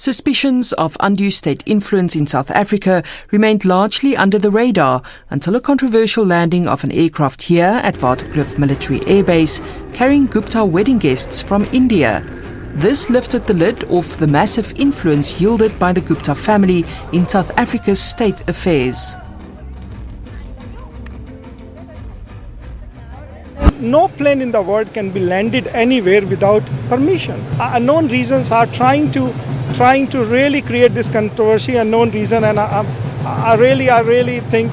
Suspicions of undue state influence in South Africa remained largely under the radar until a controversial landing of an aircraft here at Waterkloof Military Air Base carrying Gupta wedding guests from India. This lifted the lid off the massive influence yielded by the Gupta family in South Africa's state affairs. No plane in the world can be landed anywhere without permission. Unknown reasons are trying to really create this controversy. Unknown reason, and I really think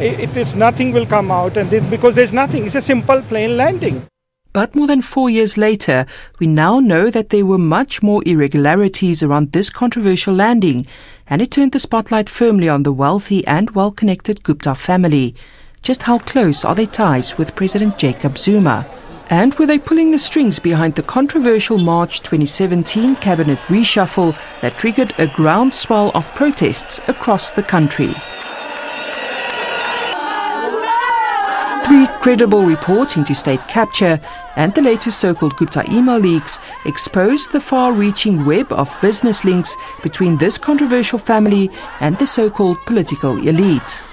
it is nothing will come out, and because there's nothing. It's a simple plane landing. But more than 4 years later, we now know that there were much more irregularities around this controversial landing, and it turned the spotlight firmly on the wealthy and well-connected Gupta family. Just how close are their ties with President Jacob Zuma? And were they pulling the strings behind the controversial March 2017 cabinet reshuffle that triggered a groundswell of protests across the country? 3 credible reports into state capture and the latest so-called Gupta email leaks exposed the far-reaching web of business links between this controversial family and the so-called political elite.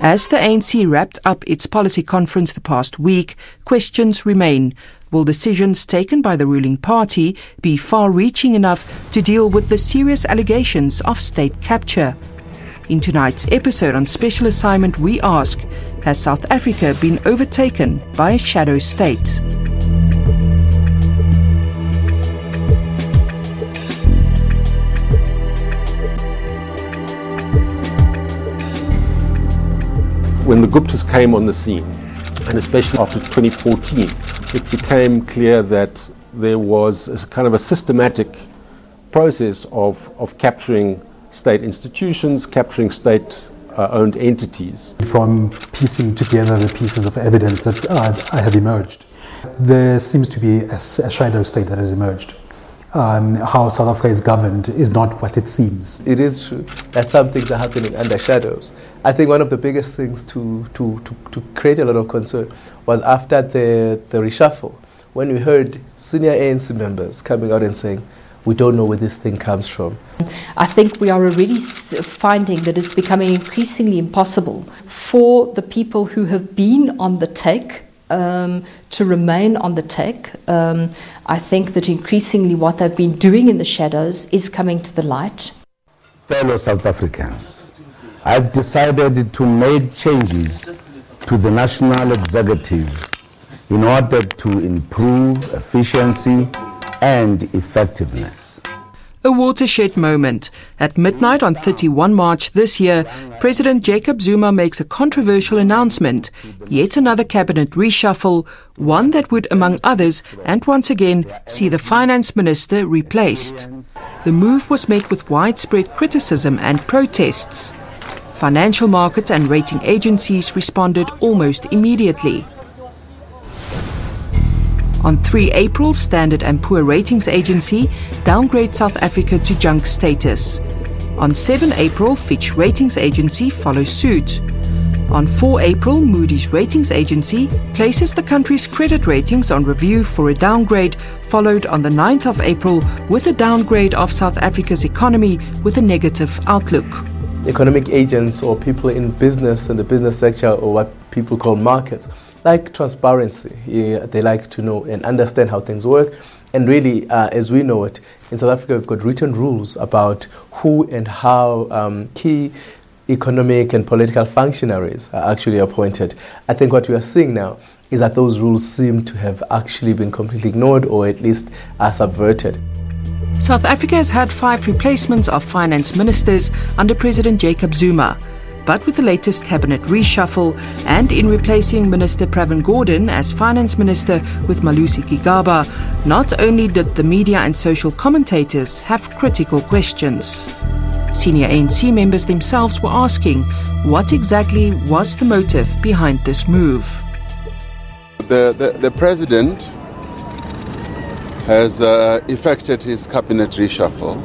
As the ANC wrapped up its policy conference the past week, questions remain. Will decisions taken by the ruling party be far-reaching enough to deal with the serious allegations of state capture? In tonight's episode on Special Assignment, we ask, has South Africa been overtaken by a shadow state? When the Guptas came on the scene, and especially after 2014, it became clear that there was a kind of a systematic process of capturing state institutions, capturing state-owned entities. From piecing together the pieces of evidence that have emerged, there seems to be a shadow state that has emerged. How South Africa is governed is not what it seems. It is true that some things are happening under shadows. I think one of the biggest things to create a lot of concern was after the reshuffle, when we heard senior ANC members coming out and saying, we don't know where this thing comes from. I think we are already finding that it's becoming increasingly impossible for the people who have been on the take to remain on the take. I think that increasingly what they've been doing in the shadows is coming to the light. Fellow South Africans, I've decided to make changes to the national executive in order to improve efficiency and effectiveness. A watershed moment. At midnight on 31 March this year, President Jacob Zuma makes a controversial announcement. Yet another cabinet reshuffle, one that would, among others, and once again, see the finance minister replaced. The move was met with widespread criticism and protests. Financial markets and rating agencies responded almost immediately. On 3 April, Standard & Poor Ratings Agency downgrades South Africa to junk status. On 7 April, Fitch Ratings Agency follows suit. On 4 April, Moody's Ratings Agency places the country's credit ratings on review for a downgrade, followed on the 9th of April with a downgrade of South Africa's economy with a negative outlook. Economic agents or people in business and the business sector, or what people call markets, like transparency. They like to know and understand how things work. And really, as we know it, in South Africa, we've got written rules about who and how key economic and political functionaries are actually appointed. I think what we are seeing now is that those rules seem to have actually been completely ignored, or at least are subverted. South Africa has had 5 replacements of finance ministers under President Jacob Zuma. But with the latest cabinet reshuffle and in replacing Minister Pravin Gordhan as finance minister with Malusi Gigaba, not only did the media and social commentators have critical questions. Senior ANC members themselves were asking what exactly was the motive behind this move. The president has effected his cabinet reshuffle.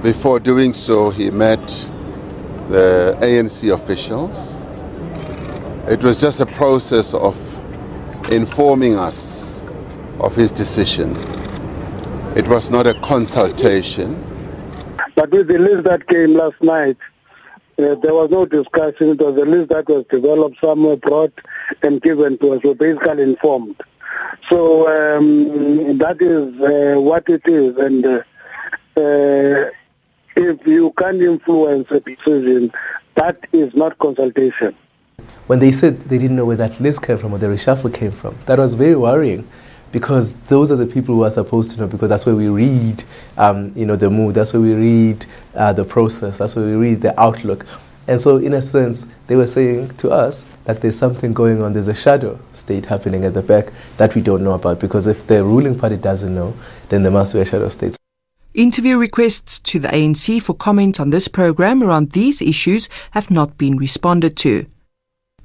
Before doing so, he met the ANC officials. It was just a process of informing us of his decision. It was not a consultation. But with the list that came last night, there was no discussion. It was a list that was developed, somewhere brought and given to us. We're basically informed. So that is what it is. And if you can't influence a decision, that is not consultation. When they said they didn't know where that list came from or the reshuffle came from, that was very worrying, because those are the people who are supposed to know, because that's where we read the mood, that's where we read the process, that's where we read the outlook. And so in a sense, they were saying to us that there's something going on, there's a shadow state happening at the back that we don't know about, because if the ruling party doesn't know, then there must be a shadow state. Interview requests to the ANC for comment on this program around these issues have not been responded to.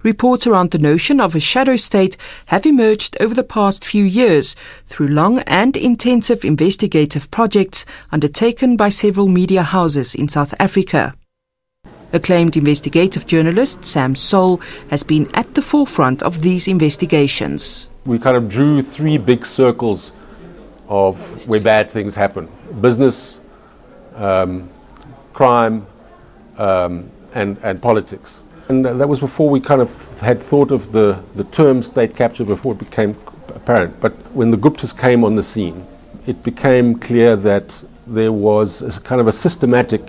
Reports around the notion of a shadow state have emerged over the past few years through long and intensive investigative projects undertaken by several media houses in South Africa. Acclaimed investigative journalist Sam Soul has been at the forefront of these investigations. We kind of drew three big circles of where bad things happen: business, crime, and politics. And that was before we kind of had thought of the term state capture, before it became apparent. But when the Guptas came on the scene, it became clear that there was a kind of a systematic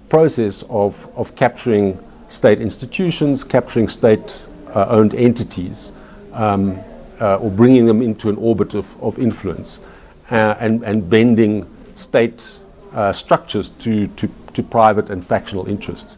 process of capturing state institutions, capturing state-owned entities, or bringing them into an orbit of influence, and bending state structures to private and factional interests.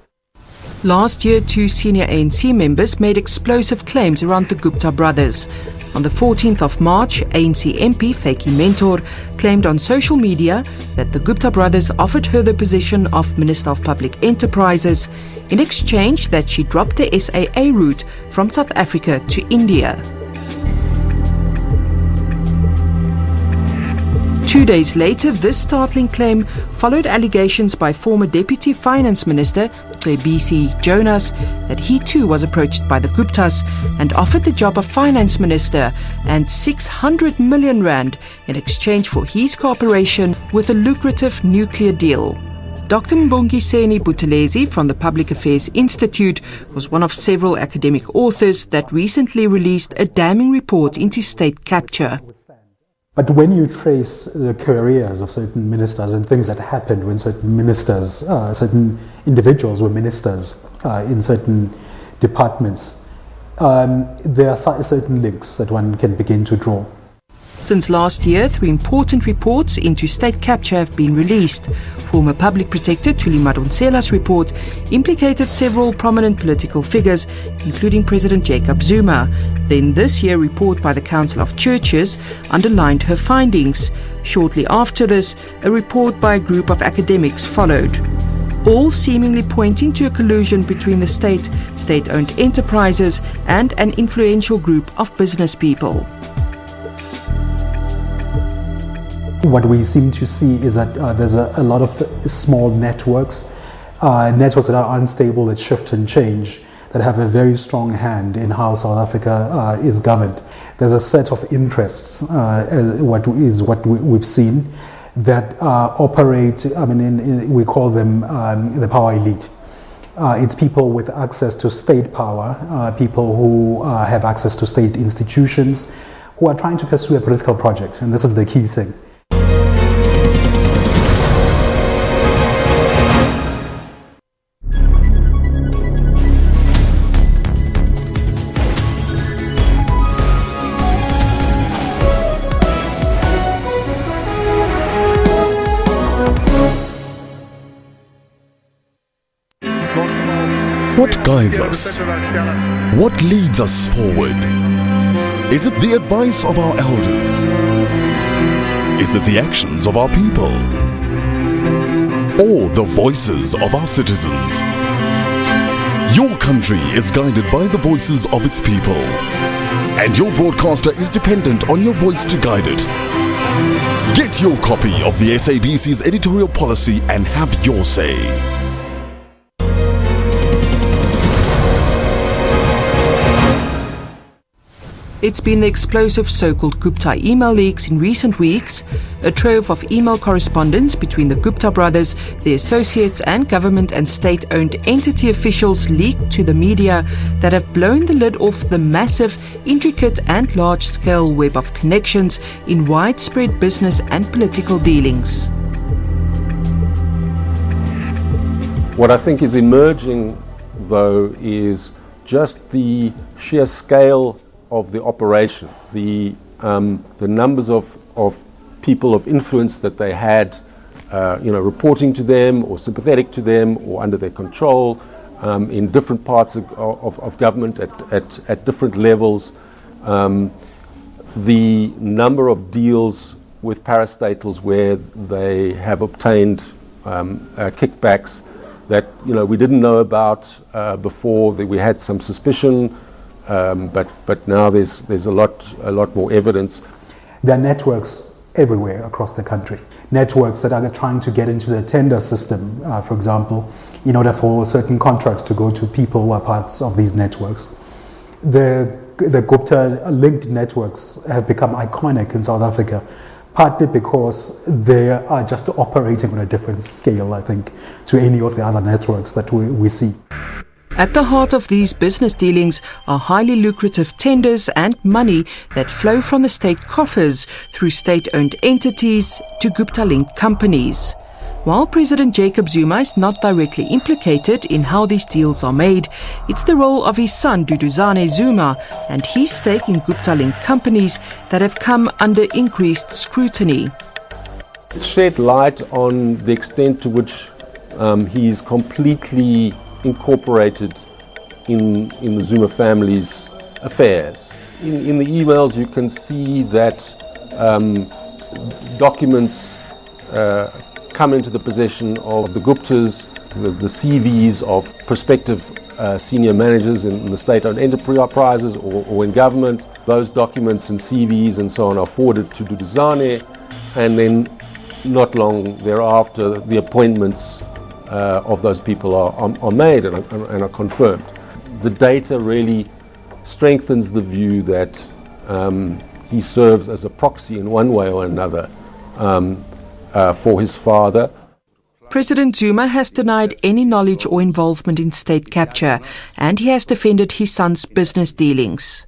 Last year, two senior ANC members made explosive claims around the Gupta brothers. On the 14th of March, ANC MP Fakkie Mentor claimed on social media that the Gupta brothers offered her the position of Minister of Public Enterprises in exchange that she dropped the SAA route from South Africa to India. 2 days later, this startling claim followed allegations by former Deputy Finance Minister SABC Jonas that he too was approached by the Guptas and offered the job of Finance Minister and 600 million rand in exchange for his cooperation with a lucrative nuclear deal. Dr. Mbongiseni Buthelezi from the Public Affairs Institute was one of several academic authors that recently released a damning report into state capture. But when you trace the careers of certain ministers and things that happened when certain ministers, certain individuals were ministers in certain departments, there are certain links that one can begin to draw. Since last year, 3 important reports into state capture have been released. Former Public Protector Thuli Madonsela's report implicated several prominent political figures, including President Jacob Zuma. Then this year, a report by the Council of Churches underlined her findings. Shortly after this, a report by a group of academics followed, all seemingly pointing to a collusion between the state, state-owned enterprises, and an influential group of business people. What we seem to see is that there's a lot of small networks that are unstable, that shift and change, that have a very strong hand in how South Africa is governed. There's a set of interests, what we've seen, that operate, we call them the power elite. It's people with access to state power, people who have access to state institutions, who are trying to pursue a political project, and this is the key thing. What guides us? What leads us forward? Is it the advice of our elders? Is it the actions of our people? Or the voices of our citizens? Your country is guided by the voices of its people, and your broadcaster is dependent on your voice to guide it. Get your copy of the SABC's editorial policy and have your say. It's been the explosive so-called Gupta email leaks in recent weeks, a trove of email correspondence between the Gupta brothers, their associates and government and state-owned entity officials leaked to the media that have blown the lid off the massive, intricate and large-scale web of connections in widespread business and political dealings. What I think is emerging, though, is just the sheer scale of the operation, the numbers of people of influence that they had, reporting to them or sympathetic to them or under their control in different parts of government at different levels. The number of deals with parastatals where they have obtained kickbacks that we didn't know about before, that we had some suspicion. But now there's a lot more evidence. There are networks everywhere across the country. Networks that are trying to get into the tender system, for example, in order for certain contracts to go to people who are parts of these networks. The Gupta-linked networks have become iconic in South Africa, partly because they are just operating on a different scale, I think, to any of the other networks that we see. At the heart of these business dealings are highly lucrative tenders and money that flow from the state coffers through state-owned entities to Gupta-linked companies. While President Jacob Zuma is not directly implicated in how these deals are made, it's the role of his son Duduzane Zuma and his stake in Gupta-linked companies that have come under increased scrutiny. It's shed light on the extent to which he's completely incorporated in the Zuma family's affairs. In the emails you can see that documents come into the possession of the Guptas, the CVs of prospective senior managers in the state-owned enterprises or in government. Those documents and CVs and so on are forwarded to Duduzane, and then not long thereafter the appointments of those people are made and are confirmed. The data really strengthens the view that he serves as a proxy in one way or another for his father. President Zuma has denied any knowledge or involvement in state capture, and he has defended his son's business dealings.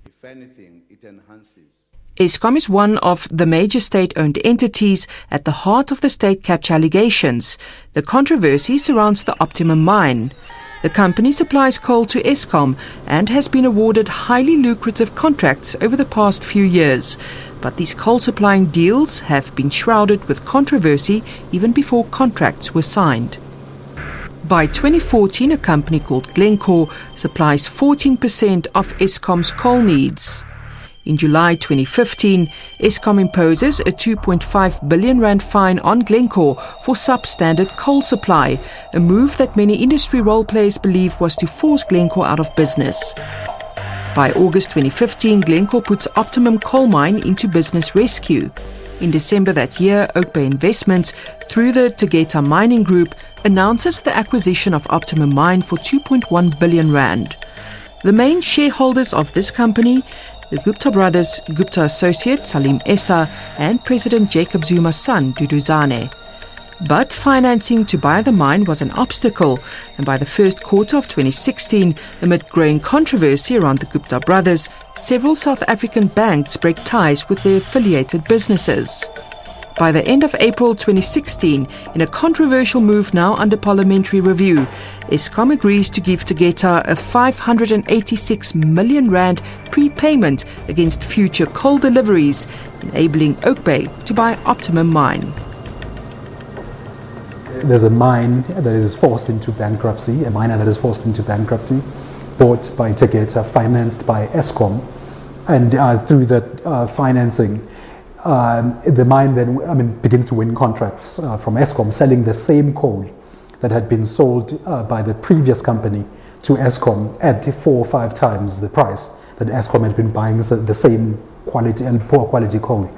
Eskom is one of the major state-owned entities at the heart of the state capture allegations. The controversy surrounds the Optimum mine. The company supplies coal to Eskom and has been awarded highly lucrative contracts over the past few years. But these coal-supplying deals have been shrouded with controversy even before contracts were signed. By 2014, a company called Glencore supplies 14% of Eskom's coal needs. In July 2015, Eskom imposes a 2.5 billion rand fine on Glencore for substandard coal supply, a move that many industry role players believe was to force Glencore out of business. By August 2015, Glencore puts Optimum coal mine into business rescue. In December that year, Oak Bay Investments, through the Tegeta Mining Group, announces the acquisition of Optimum mine for 2.1 billion rand. The main shareholders of this company, the Gupta brothers, Gupta associate Salim Essa and President Jacob Zuma's son Duduzane. But financing to buy the mine was an obstacle, and by the first quarter of 2016, amid growing controversy around the Gupta brothers, several South African banks break ties with their affiliated businesses. By the end of April 2016, in a controversial move now under parliamentary review, Eskom agrees to give Tegeta a 586 million rand prepayment against future coal deliveries, enabling Oak Bay to buy Optimum mine. There's a mine that is forced into bankruptcy, a miner that is forced into bankruptcy, bought by Tegeta, financed by Eskom, and through that financing, the mine then begins to win contracts from Eskom, selling the same coal that had been sold by the previous company to Eskom at 4 or 5 times the price that Eskom had been buying the same quality and poor quality coal.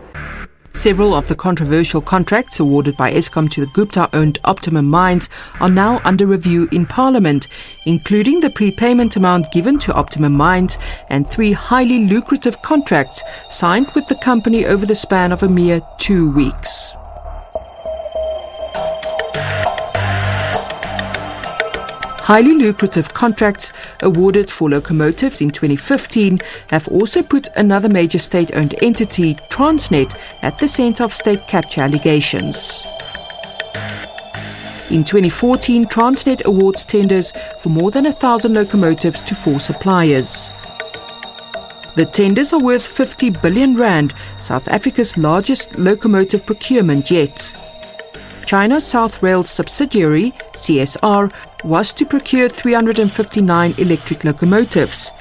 Several of the controversial contracts awarded by Eskom to the Gupta-owned Optimum Mines are now under review in Parliament, including the prepayment amount given to Optimum Mines and 3 highly lucrative contracts signed with the company over the span of a mere 2 weeks. Highly lucrative contracts awarded for locomotives in 2015 have also put another major state-owned entity, Transnet, at the centre of state capture allegations. In 2014, Transnet awards tenders for more than 1,000 locomotives to 4 suppliers. The tenders are worth 50 billion rand, South Africa's largest locomotive procurement yet. China's South Rail's subsidiary, CSR, was to procure 359 electric locomotives.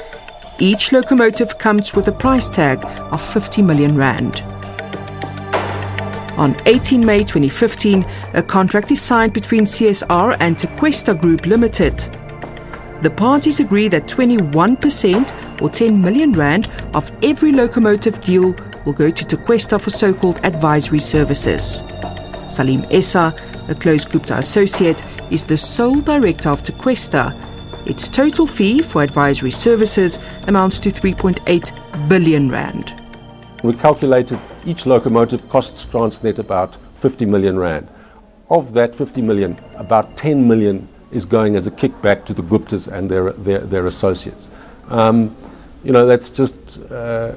Each locomotive comes with a price tag of 50 million rand. On 18 May 2015, a contract is signed between CSR and Tequesta Group Limited. The parties agree that 21% or 10 million rand of every locomotive deal will go to Tequesta for so-called advisory services. Salim Essa, a close Gupta associate, is the sole director of Tequesta. Its total fee for advisory services amounts to 3.8 billion rand. We calculated each locomotive costs Transnet about 50 million rand. Of that 50 million, about 10 million is going as a kickback to the Guptas and their associates. That's just a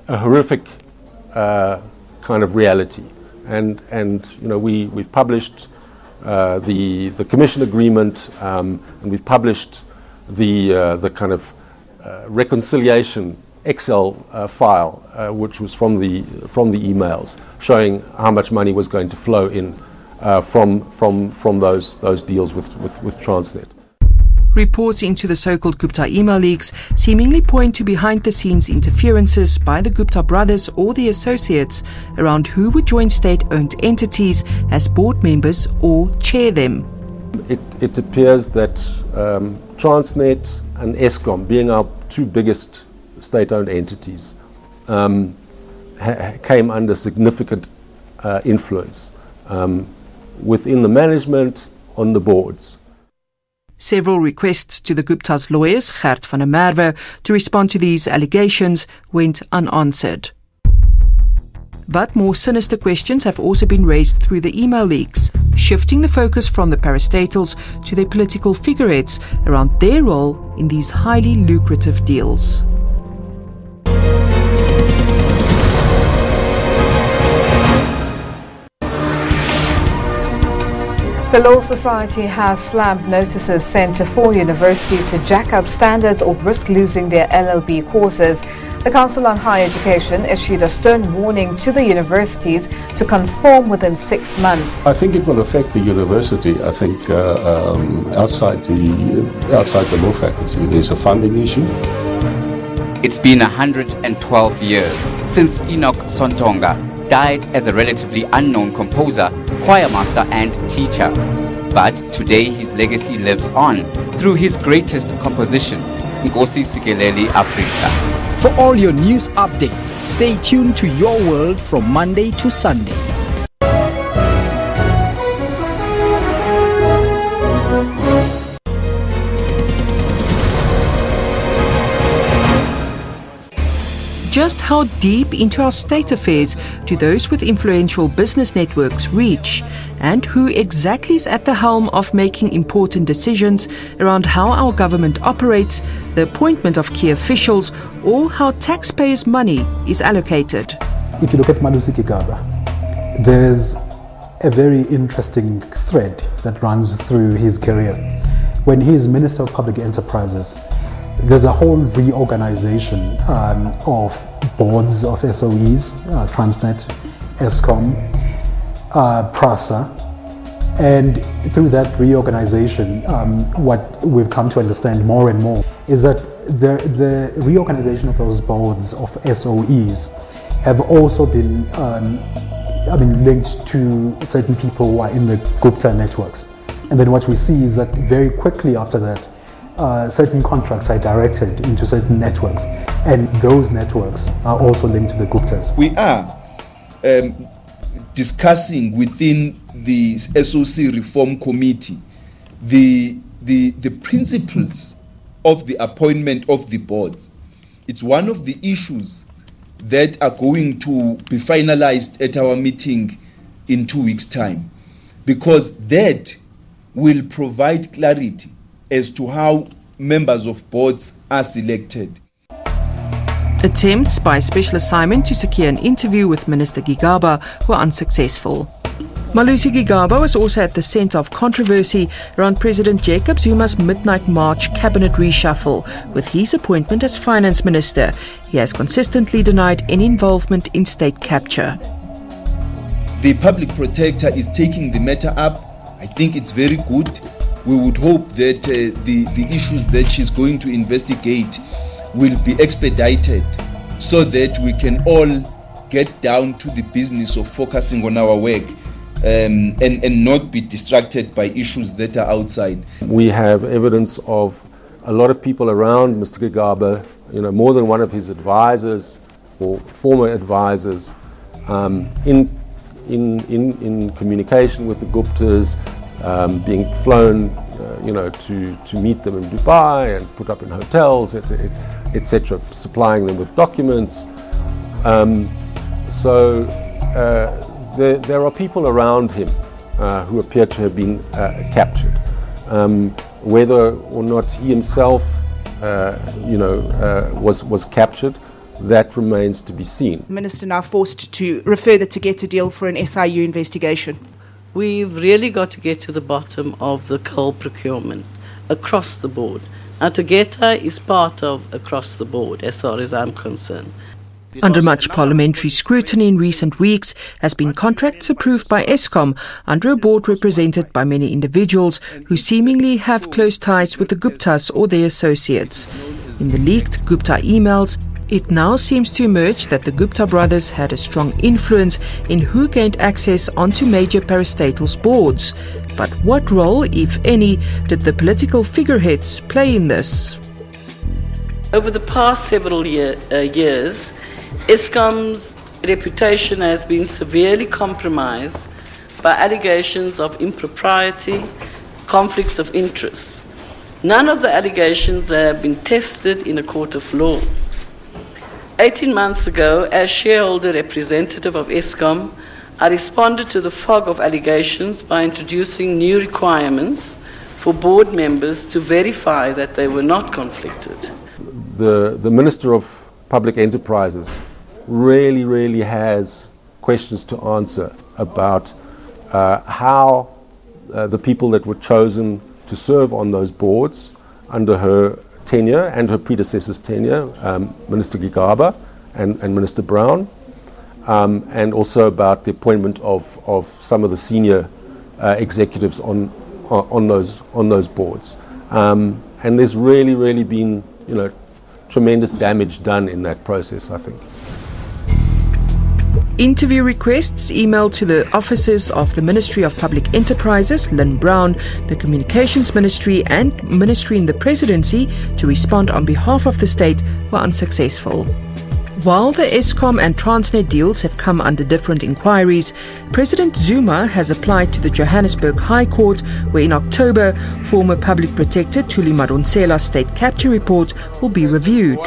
horrific kind of reality. And we've published the commission agreement, and we've published the kind of reconciliation Excel file, which was from the emails, showing how much money was going to flow in from those deals with Transnet. Reports into the so-called Gupta email leaks seemingly point to behind-the-scenes interferences by the Gupta brothers or the associates around who would join state-owned entities as board members or chair them. It appears that Transnet and Eskom, being our 2 biggest state-owned entities, came under significant influence within the management, on the boards. Several requests to the Gupta's lawyers, Gert van der Merwe, to respond to these allegations went unanswered. But more sinister questions have also been raised through the email leaks, shifting the focus from the parastatals to their political figureheads around their role in these highly lucrative deals. The Law Society has slammed notices sent to 4 universities to jack up standards or risk losing their LLB courses. The Council on Higher Education issued a stern warning to the universities to conform within 6 months. I think it will affect the university. I think outside the law faculty there's a funding issue. It's been 112 years since Enoch Sontonga died as a relatively unknown composer, choir master and teacher. But today his legacy lives on through his greatest composition, Nkosi Sikeleli Afrika. For all your news updates, stay tuned to Your World from Monday to Sunday. Just how deep into our state affairs do those with influential business networks reach, and who exactly is at the helm of making important decisions around how our government operates, the appointment of key officials, or how taxpayers' money is allocated? If you look at Malusi Gigaba, there's a very interesting thread that runs through his career. When he is Minister of Public Enterprises, there's a whole reorganization of boards of SOEs, Transnet, Eskom, PRASA, and through that reorganization, what we've come to understand more and more is that the reorganization of those boards of SOEs have also been linked to certain people who are in the Gupta networks. And then what we see is that very quickly after that, certain contracts are directed into certain networks, and those networks are also linked to the Guptas. We are discussing within the SOC Reform Committee the principles of the appointment of the boards. It's one of the issues that are going to be finalized at our meeting in 2 weeks' time, because that will provide clarity as to how members of boards are selected. Attempts by Special Assignment to secure an interview with Minister Gigaba were unsuccessful. Malusi Gigaba was also at the centre of controversy around President Jacob Zuma's midnight March cabinet reshuffle with his appointment as finance minister. He has consistently denied any involvement in state capture. The public protector is taking the matter up. I think it's very good. We would hope that the issues that she's going to investigate will be expedited so that we can all get down to the business of focusing on our work and not be distracted by issues that are outside. We have evidence of a lot of people around Mr. Gigaba, more than one of his advisors or former advisors, in communication with the Guptas, being flown, to meet them in Dubai and put up in hotels, etc., supplying them with documents. There are people around him who appear to have been captured. Whether or not he himself, was captured, that remains to be seen. The Minister now forced to refer the Tegeta deal for an SIU investigation. We've really got to get to the bottom of the coal procurement across the board. Now, Tegeta is part of across the board, as far as I'm concerned. Under much parliamentary scrutiny in recent weeks has been contracts approved by Eskom under a board represented by many individuals who seemingly have close ties with the Guptas or their associates. In the leaked Gupta emails, it now seems to emerge that the Gupta brothers had a strong influence in who gained access onto major parastatals boards. But what role, if any, did the political figureheads play in this? Over the past several years, Eskom's reputation has been severely compromised by allegations of impropriety, conflicts of interest. None of the allegations have been tested in a court of law. 18 months ago, as shareholder representative of Eskom, I responded to the fog of allegations by introducing new requirements for board members to verify that they were not conflicted. The Minister of Public Enterprises really has questions to answer about how the people that were chosen to serve on those boards under her tenure and her predecessor's tenure, Minister Gigaba and Minister Brown, and also about the appointment of some of the senior executives on those boards. And there's really been tremendous damage done in that process, I think. Interview requests emailed to the offices of the Ministry of Public Enterprises, Lynn Brown, the Communications Ministry and Ministry in the Presidency to respond on behalf of the state were unsuccessful. While the Eskom and Transnet deals have come under different inquiries, President Zuma has applied to the Johannesburg High Court, where in October, former Public Protector Thuli Madonsela's state capture report will be reviewed.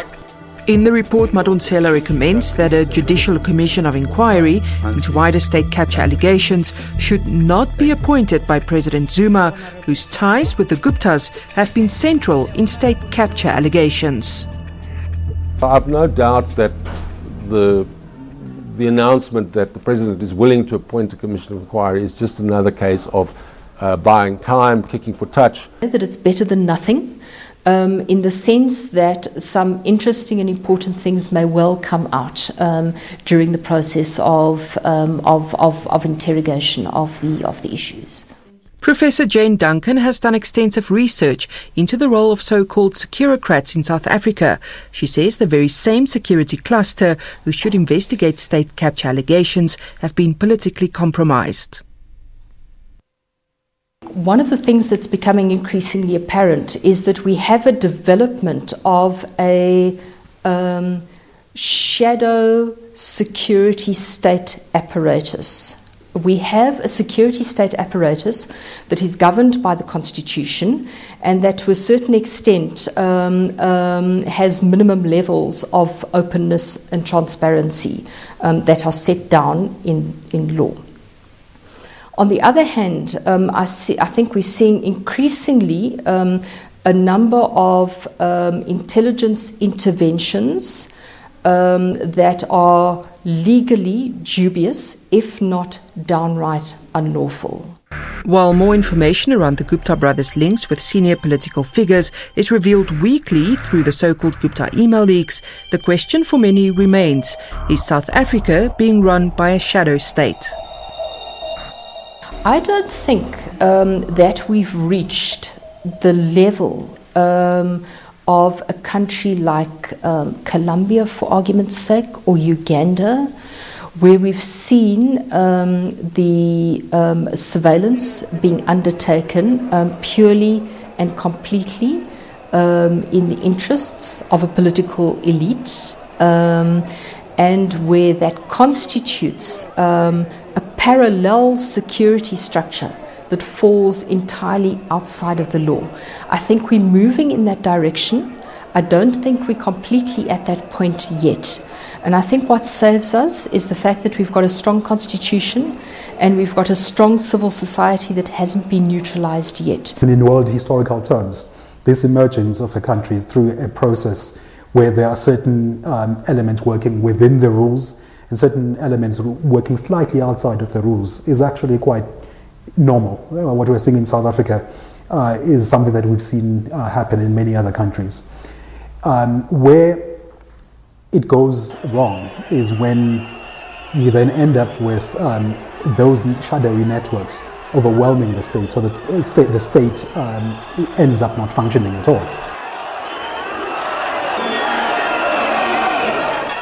In the report, Madonsela recommends that a judicial commission of inquiry into wider state capture allegations should not be appointed by President Zuma, whose ties with the Guptas have been central in state capture allegations. I've no doubt that the announcement that the President is willing to appoint a commission of inquiry is just another case of buying time, kicking for touch. That it's better than nothing. In the sense that some interesting and important things may well come out during the process of interrogation of the issues. Professor Jane Duncan has done extensive research into the role of so-called securocrats in South Africa. She says the very same security cluster who should investigate state capture allegations have been politically compromised. One of the things that's becoming increasingly apparent is that we have a development of a shadow security state apparatus. We have a security state apparatus that is governed by the Constitution and that to a certain extent has minimum levels of openness and transparency that are set down in law. On the other hand, I think we're seeing increasingly a number of intelligence interventions that are legally dubious, if not downright unlawful. While more information around the Gupta brothers' links with senior political figures is revealed weekly through the so-called Gupta email leaks, the question for many remains: is South Africa being run by a shadow state? I don't think that we've reached the level of a country like Colombia, for argument's sake, or Uganda, where we've seen the surveillance being undertaken purely and completely in the interests of a political elite, and where that constitutes a parallel security structure that falls entirely outside of the law. I think we're moving in that direction. I don't think we're completely at that point yet. And I think what saves us is the fact that we've got a strong constitution and we've got a strong civil society that hasn't been neutralized yet. In world historical terms, this emergence of a country through a process where there are certain elements working within the rules and certain elements working slightly outside of the rules is actually quite normal. What we're seeing in South Africa is something that we've seen happen in many other countries. Where it goes wrong is when you then end up with those shadowy networks overwhelming the state, so that the state ends up not functioning at all.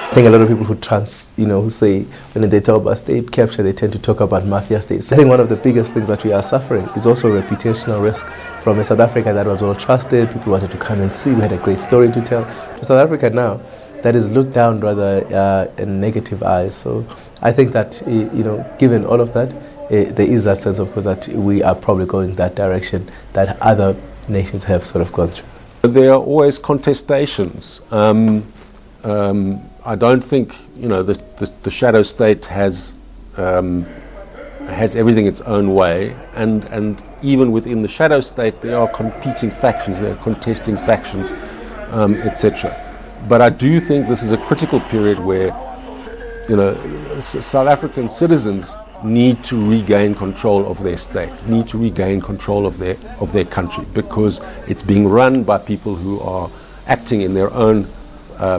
I think a lot of people who say when they talk about state capture, they tend to talk about mafia states. I think one of the biggest things that we are suffering is also reputational risk from a South Africa that was well trusted. People wanted to come and see. We had a great story to tell. To South Africa now, that is looked down rather in negative eyes. So I think that given all of that, there is a sense, of course, that we are probably going that direction that other nations have sort of gone through. There are always contestations. I don't think the shadow state has everything its own way, and even within the shadow state there are competing factions, there are contesting factions, etc. But I do think this is a critical period where South African citizens need to regain control of their state, need to regain control of their country, because it's being run by people who are acting in their own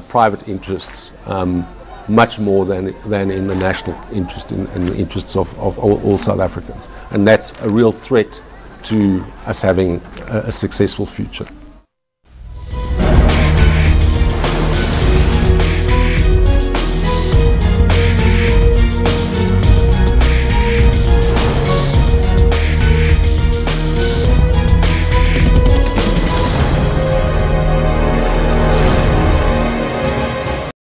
private interests, much more than in the national interest, in the interests of all South Africans. And that's a real threat to us having a successful future.